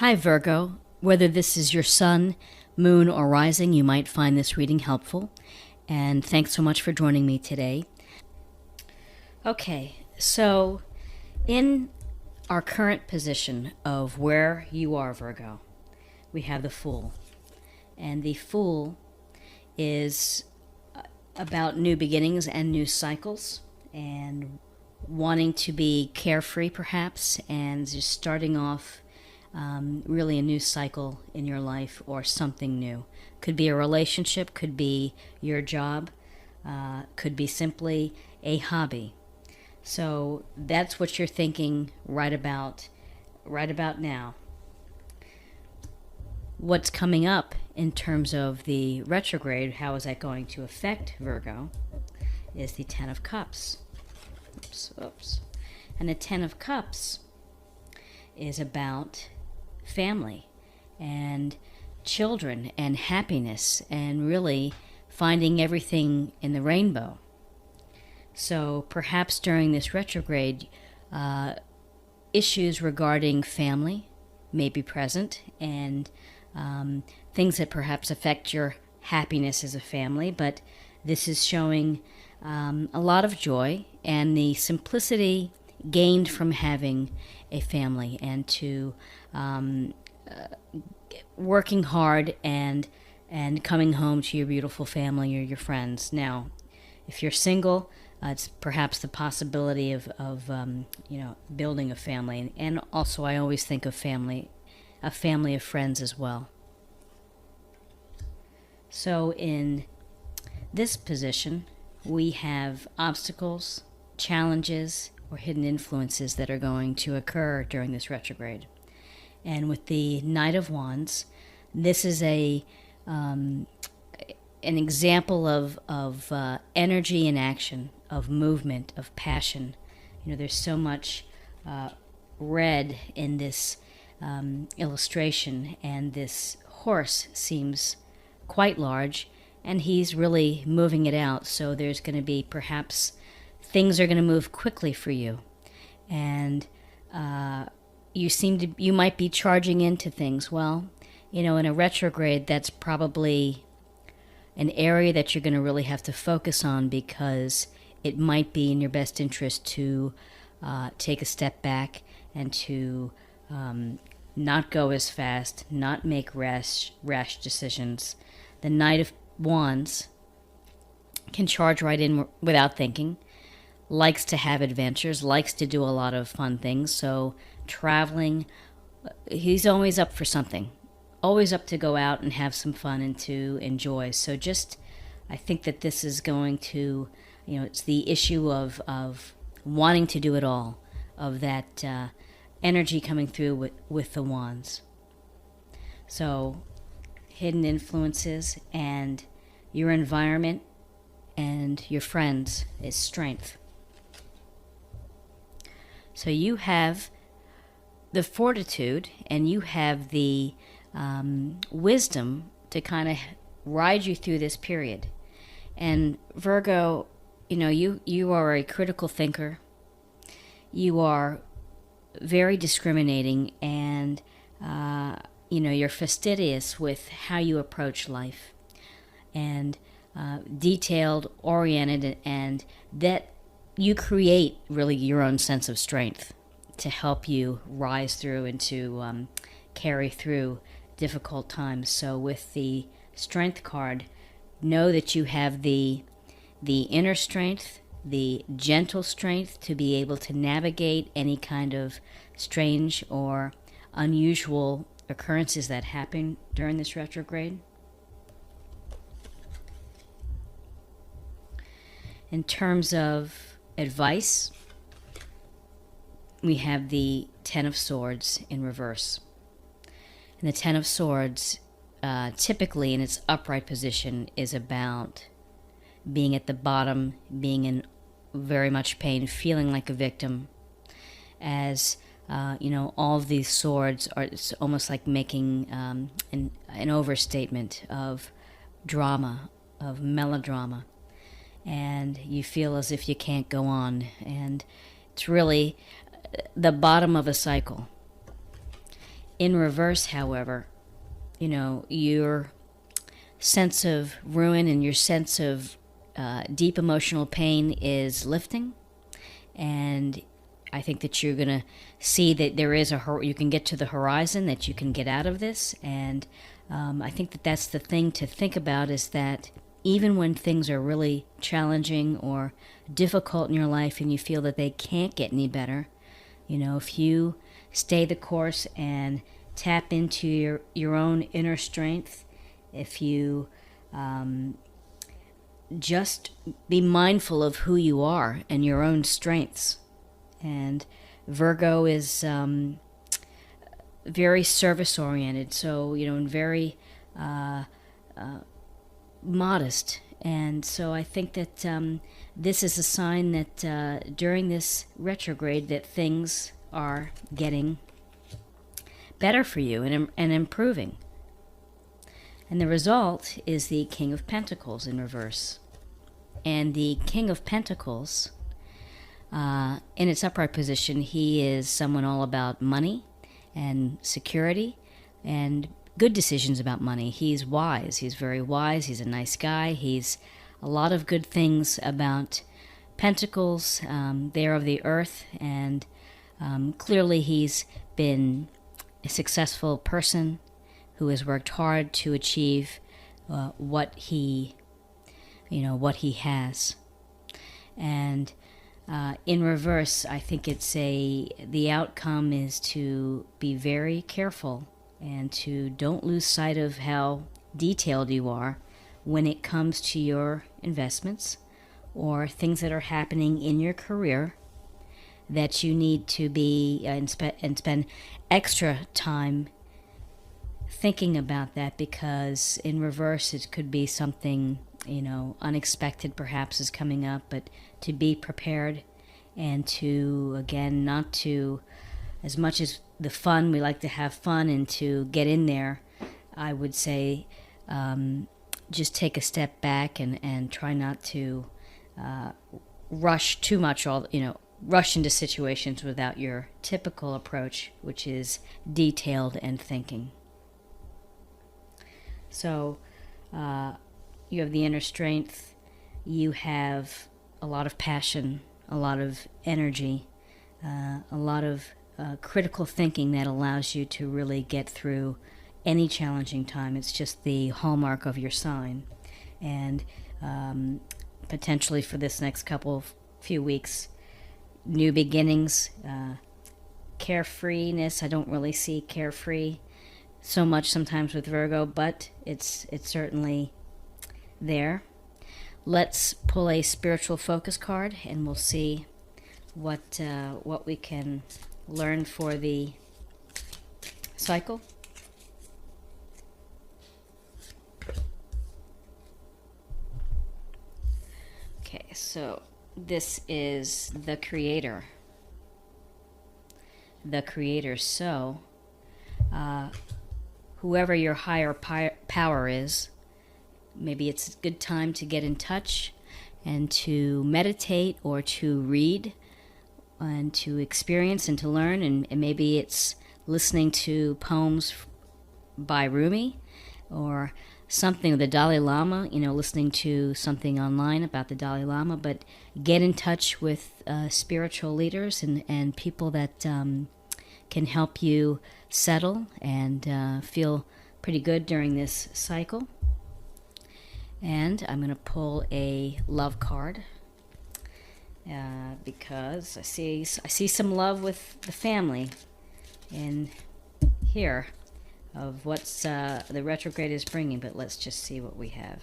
Hi, Virgo. Whether this is your sun, moon, or rising, you might find this reading helpful. And thanks so much for joining me today. Okay, so in our current position of where you are, Virgo, we have the Fool. And the Fool is about new beginnings and new cycles and wanting to be carefree, perhaps, and just starting off really a new cycle in your life or something new. Could be a relationship, could be your job, could be simply a hobby. So that's what you're thinking right about now. What's coming up in terms of the retrograde, how is that going to affect Virgo, is the Ten of Cups. Oops. And the Ten of Cups is about family and children and happiness and really finding everything in the rainbow. So perhaps during this retrograde, issues regarding family may be present and things that perhaps affect your happiness as a family, but this is showing a lot of joy and the simplicity gained from having a family and to working hard and coming home to your beautiful family or your friends. Now, if you're single, it's perhaps the possibility of building a family, and also I always think of a family of friends as well. So in this position, we have obstacles, challenges, or hidden influences that are going to occur during this retrograde. And with the Knight of Wands, this is an example of energy in action, of movement, of passion. There's so much red in this illustration, and this horse seems quite large, and he's really moving it out. So there's going to be perhaps things are going to move quickly for you, and you might be charging into things. Well, in a retrograde, that's probably an area that you're going to really have to focus on, because it might be in your best interest to take a step back and to not go as fast, not make rash decisions. The Knight of Wands can charge right in without thinking, likes to have adventures, likes to do a lot of fun things. So traveling, he's always up for something, always up to go out and have some fun and to enjoy. So I think that this is going to, it's the issue of wanting to do it all, of that energy coming through with the wands. So hidden influences and your environment and your friends is strength. So you have the fortitude and you have the wisdom to kind of ride you through this period. And Virgo, you are a critical thinker. You are very discriminating, and you're fastidious with how you approach life, and detailed, oriented, and that you create really your own sense of strength to help you rise through and to carry through difficult times. So with the Strength card, know that you have the inner strength, the gentle strength to be able to navigate any kind of strange or unusual occurrences that happen during this retrograde. In terms of advice, we have the Ten of Swords in reverse. And the Ten of Swords, typically in its upright position, is about being at the bottom, being in very much pain, feeling like a victim. As all of these swords are, it's almost like making an overstatement of drama, of melodrama, and you feel as if you can't go on, and it's really the bottom of a cycle. In reverse, however, your sense of ruin and your sense of deep emotional pain is lifting, and I think that you're going to see that there is you can get to the horizon, that you can get out of this, and I think that that's the thing to think about, is that even when things are really challenging or difficult in your life and you feel that they can't get any better, if you stay the course and tap into your own inner strength, if you just be mindful of who you are and your own strengths. And Virgo is very service oriented, so and very modest. And so I think that this is a sign that during this retrograde that things are getting better for you and improving. And the result is the King of Pentacles in reverse. And the King of Pentacles, in its upright position, he is someone all about money and security and good decisions about money. He's wise. He's very wise. He's a nice guy. He's a lot of good things about Pentacles. They're of the earth, and clearly he's been a successful person who has worked hard to achieve what he has. And in reverse, I think the outcome is to be very careful and to don't lose sight of how detailed you are when it comes to your investments or things that are happening in your career, that you need to be and spend extra time thinking about that, because in reverse it could be something unexpected perhaps is coming up, but to be prepared and to, again, not to, as much as the fun, we like to have fun and to get in there, I would say just take a step back and try not to rush too much, rush into situations without your typical approach, which is detailed and thinking. So you have the inner strength, you have a lot of passion, a lot of energy, a lot of critical thinking that allows you to really get through any challenging time. It's just the hallmark of your sign. And potentially for this next few weeks, new beginnings, carefreeness. I don't really see carefree so much sometimes with Virgo, but it's certainly there. Let's pull a spiritual focus card, and we'll see what we can learn for the cycle. Okay, so this is the Creator. The Creator. So, whoever your higher power is, maybe it's a good time to get in touch and to meditate or to read and to experience and to learn. And maybe it's listening to poems by Rumi or something, the Dalai Lama, listening to something online about the Dalai Lama, but get in touch with spiritual leaders and people that can help you settle and feel pretty good during this cycle. And I'm going to pull a love card because I see some love with the family in here of what's the retrograde is bringing, but let's just see what we have.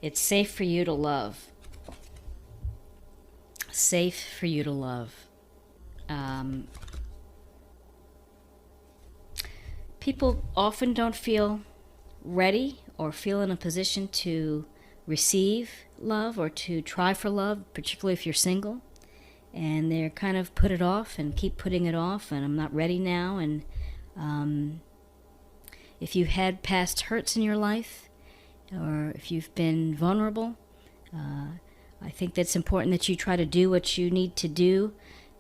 It's safe for you to love. Safe for you to love. People often don't feel ready or feel in a position to receive love or to try for love, particularly if you're single. And they're kind of put it off and keep putting it off, and I'm not ready now. And if you've had past hurts in your life, or if you've been vulnerable, I think that's important that you try to do what you need to do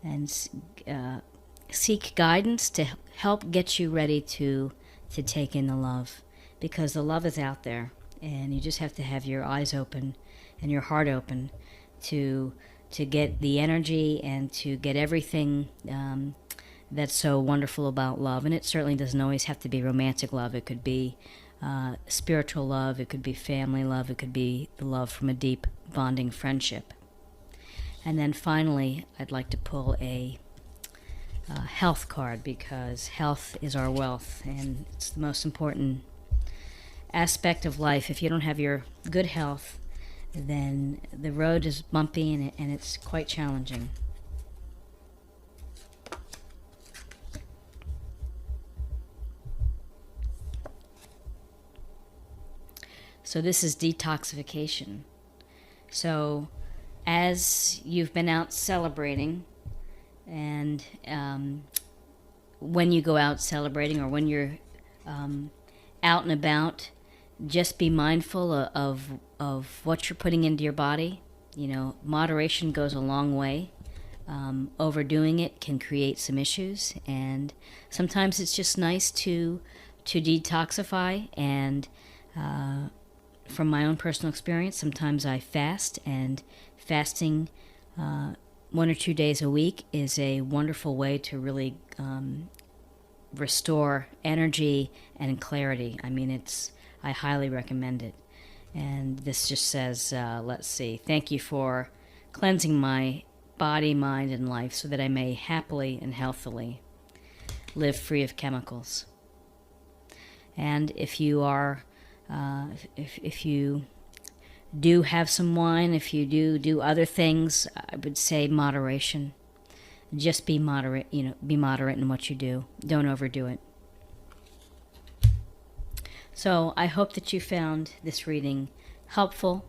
and seek guidance to help get you ready to take in the love, because the love is out there, and you just have to have your eyes open and your heart open to get the energy and to get everything that's so wonderful about love. And it certainly doesn't always have to be romantic love. It could be spiritual love, it could be family love, it could be the love from a deep bonding friendship. And then finally, I'd like to pull a health card, because health is our wealth, and it's the most important aspect of life. If you don't have your good health, then the road is bumpy and it's quite challenging. So this is detoxification. So as you've been out celebrating, and when you go out celebrating, or when you're out and about, just be mindful of what you're putting into your body. You know, moderation goes a long way. Overdoing it can create some issues, and sometimes it's just nice to detoxify. And from my own personal experience, sometimes I fast, and fasting 1 or 2 days a week is a wonderful way to really restore energy and clarity. I mean, I highly recommend it. And this just says, let's see, thank you for cleansing my body, mind, and life, so that I may happily and healthily live free of chemicals. And if you are, if you do have some wine, if you do other things, I would say moderation. Just be moderate, be moderate in what you do. Don't overdo it. So I hope that you found this reading helpful.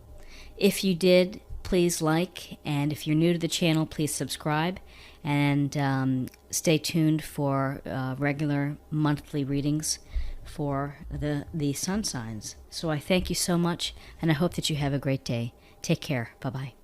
If you did, please like, and if you're new to the channel, please subscribe, and stay tuned for regular monthly readings for the sun signs. So I thank you so much, and I hope that you have a great day. Take care. Bye-bye.